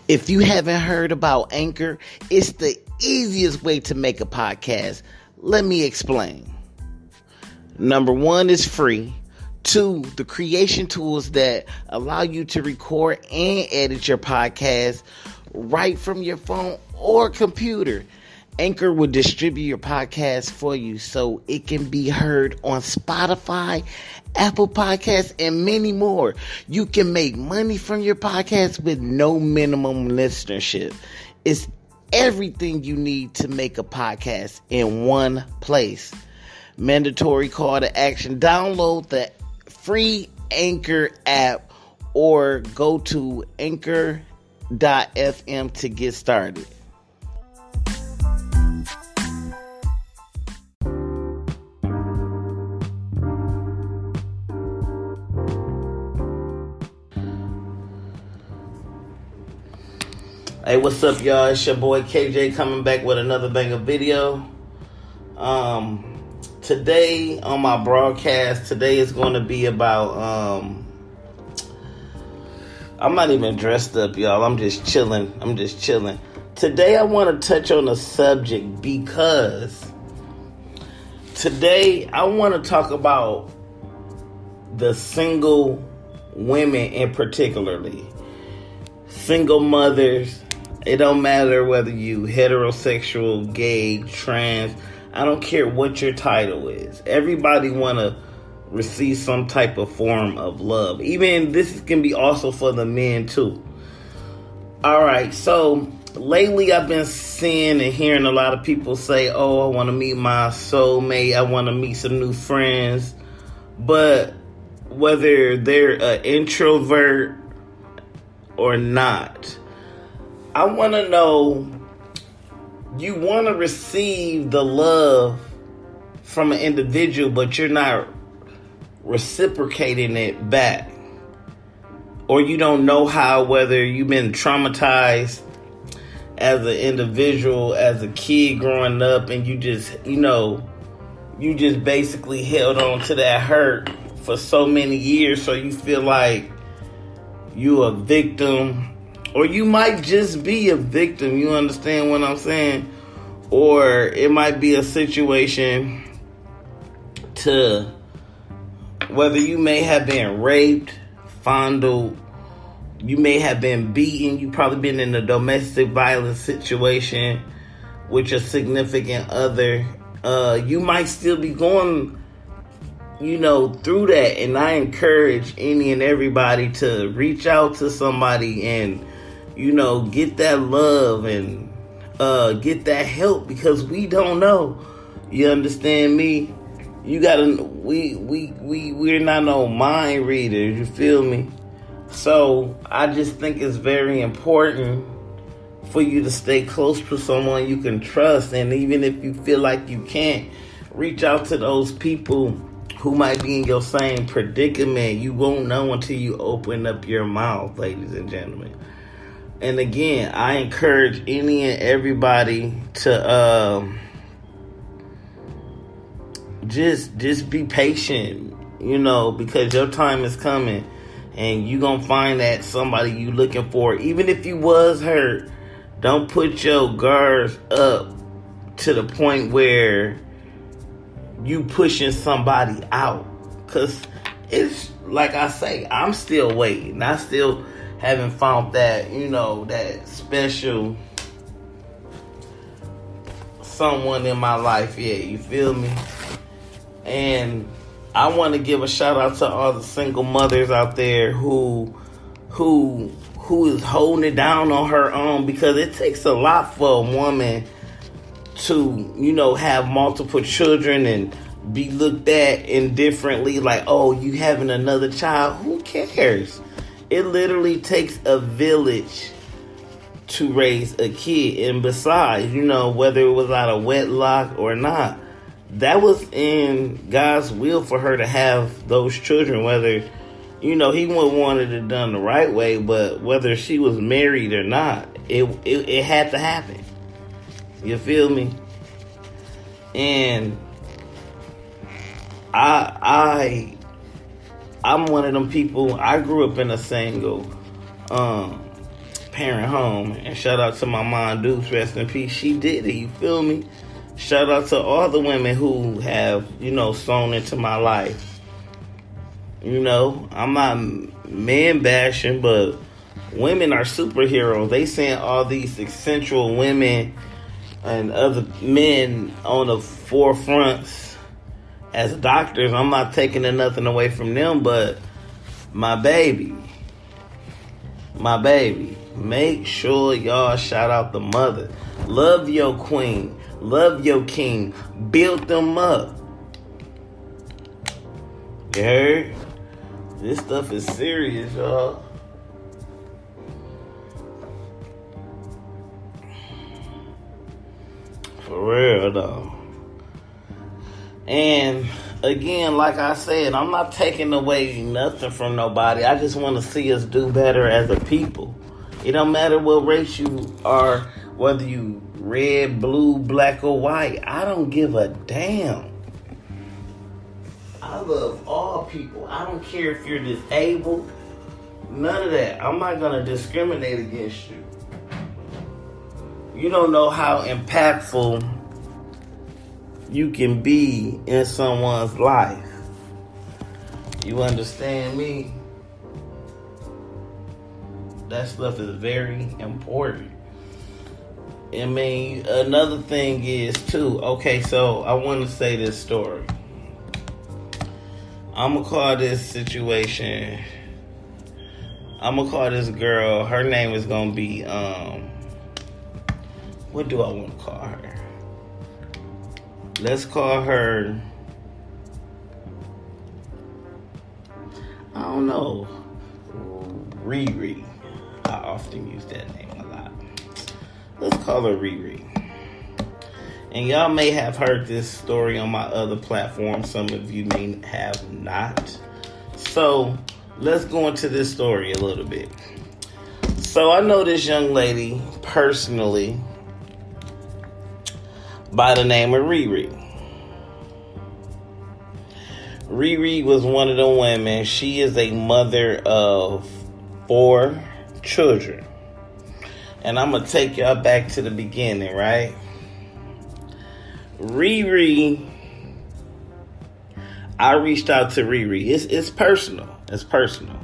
If you haven't heard about Anchor, it's the easiest way to make a podcast. Let me explain. Number one, is free. Two, the creation tools that allow you to record and edit your podcast right from your phone or computer. Anchor will distribute your podcast for you so it can be heard on Spotify, Apple Podcasts, and many more. You can make money from your podcast with no minimum listenership. It's everything you need to make a podcast in one place. Mandatory call to action. Download the free Anchor app or go to anchor.fm to get started. Hey, what's up, y'all? It's your boy KJ coming back with another banger video. Today on my broadcast, today is going to be about, I'm not even dressed up, y'all. I'm just chilling. Today I want to touch on a subject because today I want to talk about the single women in particularly. Single mothers. It don't matter whether you heterosexual, gay, trans. I don't care what your title is. Everybody want to receive some type of form of love. Even this can be also for the men too. All right. So lately I've been seeing and hearing a lot of people say, oh, I want to meet my soulmate. I want to meet some new friends. But whether they're an introvert or not, I want to know, you want to receive the love from an individual, but you're not reciprocating it back. Or you don't know how, whether you've been traumatized as an individual, as a kid growing up, and you just basically held on to that hurt for so many years, so you feel like you a victim. Or you might just be a victim, you understand what I'm saying? Or it might be a situation to whether you may have been raped, fondled, you may have been beaten, you probably been in a domestic violence situation with your significant other. You might still be going, through that. And I encourage any and everybody to reach out to somebody and get that love and get that help, because we don't know. You understand me? You gotta. We're not no mind readers. You feel me? So I just think it's very important for you to stay close to someone you can trust, and even if you feel like you can't, reach out to those people who might be in your same predicament. You won't know until you open up your mouth, ladies and gentlemen. And again, I encourage any and everybody to just be patient, because your time is coming, and you gonna find that somebody you looking for. Even if you was hurt, don't put your guards up to the point where you pushing somebody out, because it's like I say, I'm still waiting. I still haven't found that, that special someone in my life yet. You feel me? And I want to give a shout out to all the single mothers out there who is holding it down on her own, because it takes a lot for a woman to, have multiple children and be looked at indifferently, like, oh, you having another child? Who cares? It literally takes a village to raise a kid. And besides, whether it was out of wedlock or not, that was in God's will for her to have those children. Whether, he wouldn't wanted it done the right way, but whether she was married or not, it had to happen. You feel me? And I'm one of them people. I grew up in a single parent home. And shout out to my mom, Dukes, rest in peace. She did it, you feel me? Shout out to all the women who have, sown into my life. I'm not man bashing, but women are superheroes. They send all these eccentric women and other men on the forefronts as doctors. I'm not taking nothing away from them, but my baby, make sure y'all shout out the mother. Love your queen. Love your king. Build them up. You heard? This stuff is serious, y'all. For real, though. And again, like I said, I'm not taking away nothing from nobody. I just want to see us do better as a people. It don't matter what race you are, whether you red, blue, black, or white. I don't give a damn. I love all people. I don't care if you're disabled. None of that. I'm not going to discriminate against you. You don't know how impactful you can be in someone's life. You understand me? That stuff is very important. I mean, another thing is too, okay, so I want to say this story. I'm going to call this situation, I'm going to call this girl, her name is going to be, what do I want to call her? Let's call her, I don't know, Riri. I often use that name a lot. Let's call her Riri. And y'all may have heard this story on my other platform. Some of you may have not. So let's go into this story a little bit. So I know this young lady personally by the name of Riri. Riri was one of the women. She is a mother of 4 children. And I'm going to take y'all back to the beginning, right? Riri, I reached out to Riri. It's personal. It's personal.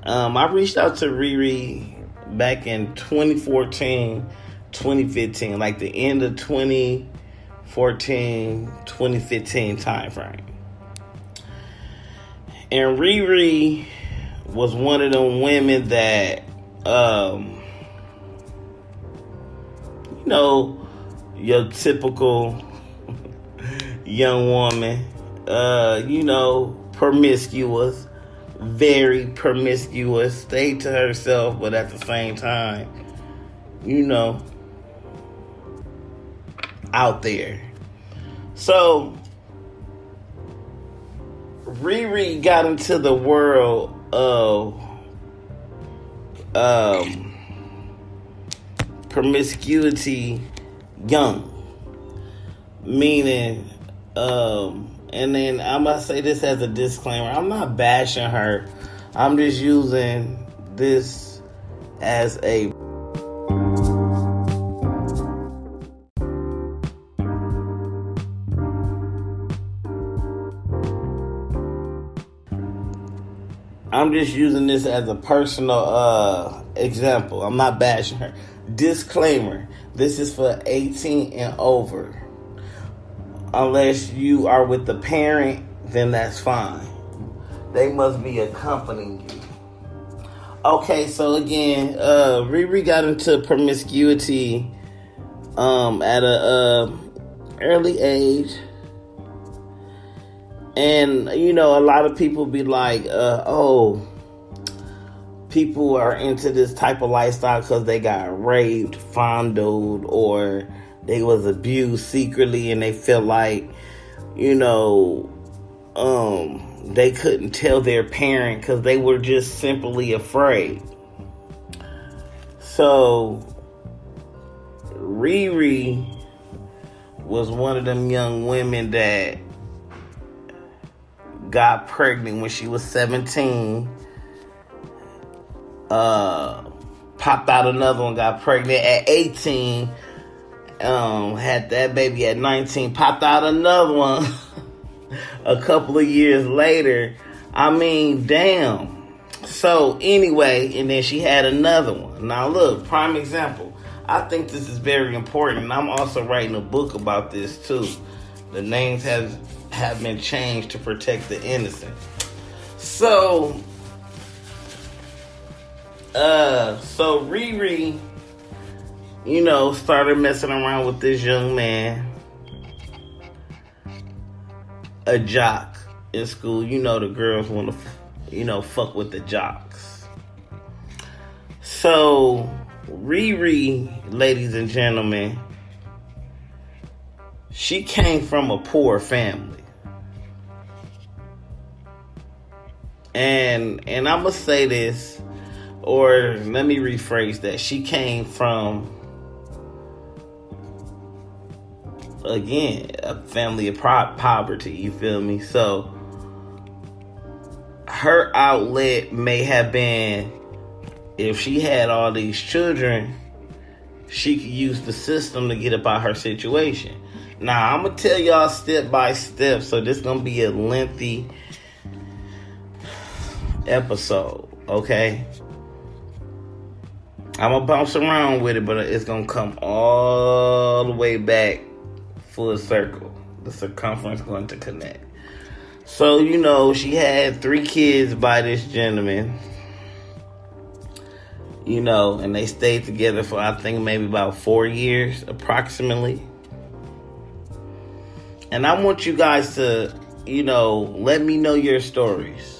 I reached out to Riri back in 2014, 2015, like the end of 2014, 2015 time frame. And Riri was one of them women that, your typical young woman, promiscuous, very promiscuous, stayed to herself, but at the same time, out there. So, Riri got into the world of promiscuity young, meaning, and then I'm gonna say this as a disclaimer, I'm not bashing her, I'm just using this as a personal example. I'm not bashing her. Disclaimer, this is for 18 and over. Unless you are with the parent, then that's fine. They must be accompanying you. Okay, so again, Riri got into promiscuity at a early age. And, a lot of people be like, people are into this type of lifestyle because they got raped, fondled, or they was abused secretly and they feel like, they couldn't tell their parent because they were just simply afraid. So, Riri was one of them young women that got pregnant when she was 17 Popped out another one, got pregnant at 18. Had that baby at 19. Popped out another one a couple of years later. I mean, damn. So anyway, and then she had another one. Now look, prime example. I think this is very important, and I'm also writing a book about this too. The names have been changed to protect the innocent. So Riri, started messing around with this young man, a jock in school. The girls want to, fuck with the jocks. So Riri, ladies and gentlemen, she came from a poor family. And I'm going to say this, or let me rephrase that. She came from, again, a family of poverty, you feel me? So her outlet may have been, if she had all these children, she could use the system to get up out her situation. Now, I'm going to tell y'all step by step, so this is going to be a lengthy episode, okay? I'm going to bounce around with it, but it's going to come all the way back full circle. The circumference going to connect. So, she had 3 kids by this gentleman. And they stayed together for, I think, maybe about 4 years, approximately. And I want you guys to, let me know your stories.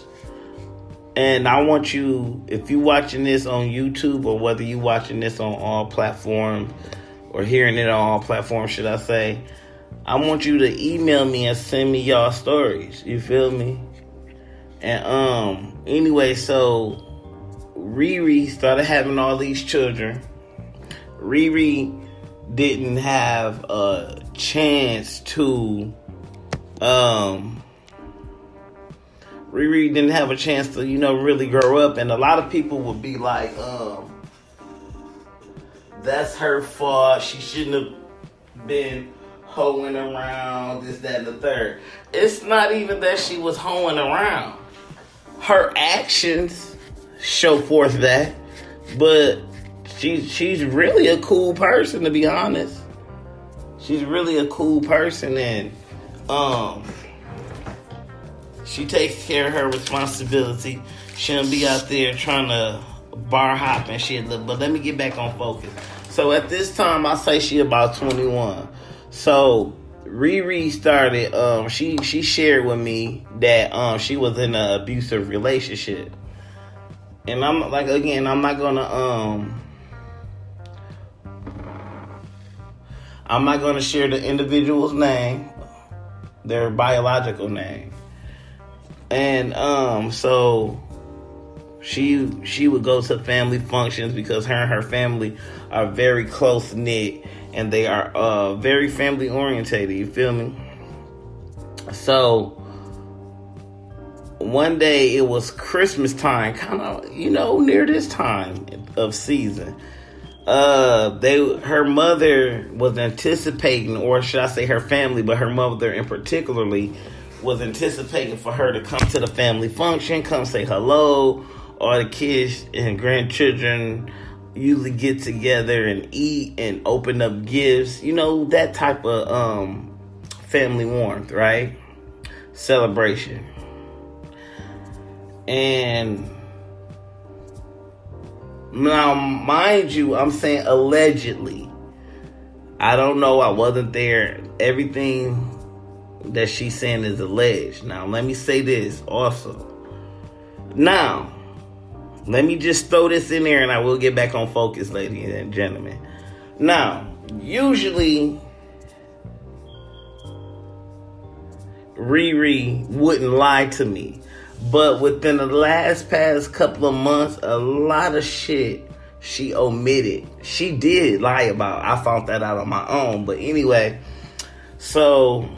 And I want you, if you're watching this on YouTube, or whether you're watching this on all platforms, or hearing it on all platforms, should I say, I want you to email me and send me y'all stories. You feel me? And anyway, so Riri started having all these children. Riri didn't have a chance to really grow up. And a lot of people would be like, that's her fault. She shouldn't have been hoeing around, this, that, and the third. It's not even that she was hoeing around. Her actions show forth that, but she's really a cool person, to be honest. She's really a cool person, and she takes care of her responsibility. She don't be out there trying to bar hop and shit. But let me get back on focus. So at this time, I say she about 21. So Riri started. She shared with me that she was in an abusive relationship. And I'm like, again, I'm not gonna share the individual's name, their biological name. And so she would go to family functions because her and her family are very close knit, and they are very family orientated. You feel me? So one day it was Christmas time, kind of, near this time of season. Her mother was anticipating, or should I say her family, but her mother in particularly was anticipating for her to come to the family function, come say hello, or the kids and grandchildren usually get together and eat and open up gifts, that type of family warmth, right? Celebration. And now, mind you, I'm saying allegedly. I don't know. I wasn't there. Everything that she's saying is alleged. Now, let me say this also. Now, let me just throw this in there and I will get back on focus, ladies and gentlemen. Now, usually Riri wouldn't lie to me. But within the past couple of months, a lot of shit she omitted. She did lie about. I found that out on my own. But anyway, so